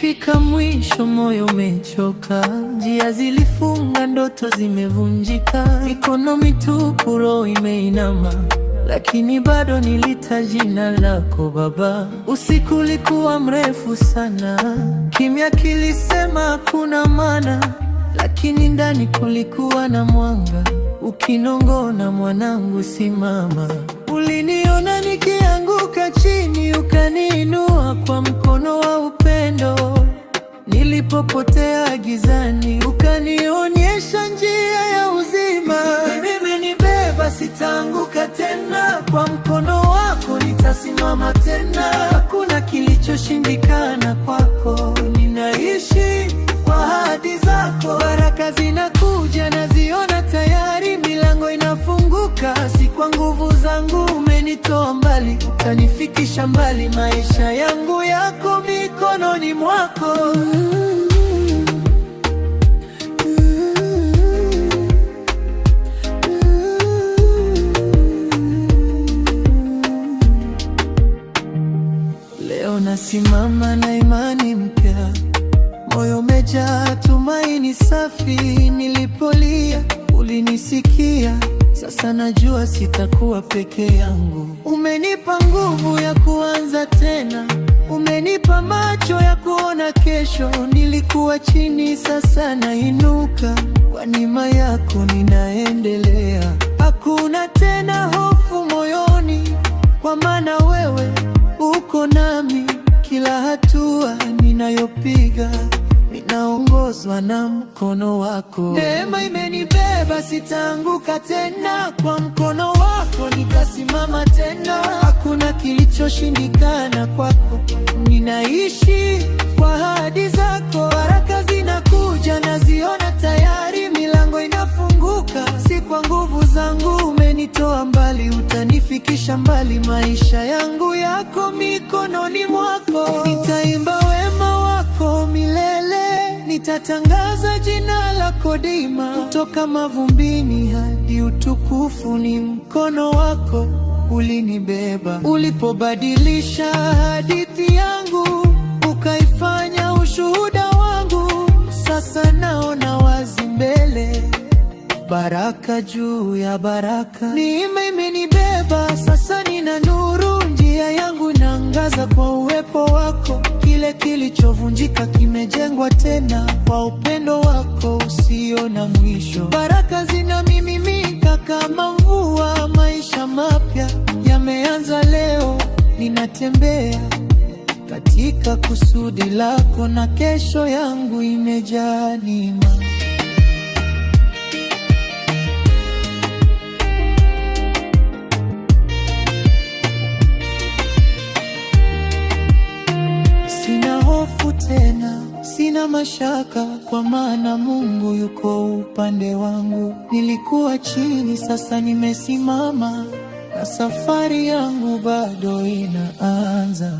Nilifika mwisho, moyo umechoka, njia zilifunga, ndoto zimevunjika, mikono mitupu, roho imeinama, lakini bado nilita jina lako Baba. Usiku ulikuwa mrefu sana, kimya kilisema hakuna maana, lakini ndani kulikuwa na mwanga ukinong'ona, mwanangu simama. Uliniona nikianguka chini, ukaniinua kwa mkono wa upendo. Nilipopotea gizani, ukanionyesha njia ya uzima. Umenibeba, sitaanguka tena, kwa mkono wako nitasimama tena. Hakuna kilichoshindikana kwako, ninaishi kwa ahadi zako. Baraka zinakuja, naziona tayari, milango inafunguka. Si kwa nguvu zangu, umenitoa mbali, utanifikisha mbali. Maisha yangu yako mikononi mwako. Leo nasimama na imani mpya, moyo umejaa tumaini safi. Nilipolia ulinisikia, sasa najua sitakuwa peke yangu. Umenipa nguvu ya kuanza tena, umenipa macho ya kuona kesho. Nilikuwa chini, sasa nainuka, kwa neema yako ninaendelea. Hakuna tena hofu moyoni, kwa maana wewe uko nami. Kila hatua ninayopiga, ninaongozwa na mkono wako. Neema imenibeba, sitaanguka tena, kwa mkono wako nitasimama tena. Hakuna kilichoshindikana kwako, ninaishi kwa ahadi zako. Baraka zinakuja, naziona tayari, milango inafunguka. Si kwa nguvu zangu, umenitoa mbali, utanifikisha mbali. Maisha yangu yako mikononi mwako, nitaimba wema wako milele. Nitatangaza jina lako daima, kutoka mavumbini hadi utukufu. Ni mkono wako ulinibeba, ulipobadilisha hadithi yangu, ukaifanya ushuhuda wangu. Sasa naona wazi mbele, baraka juu ya baraka. Neema imenibeba, sasa nina nuru, njia yangu inaangaza kwa uwepo wako. Kile kilichovunjika kimejengwa tena, kwa upendo wako usio na mwisho. Baraka zinamiminika kama mvua, maisha mapya yameanza leo. Ninatembea katika kusudi lako, na kesho yangu imejaa neema. Sina hofu tena, sina mashaka, kwa maana Mungu yuko upande wangu. Nilikuwa chini, sasa nimesimama, na safari yangu bado inaanza.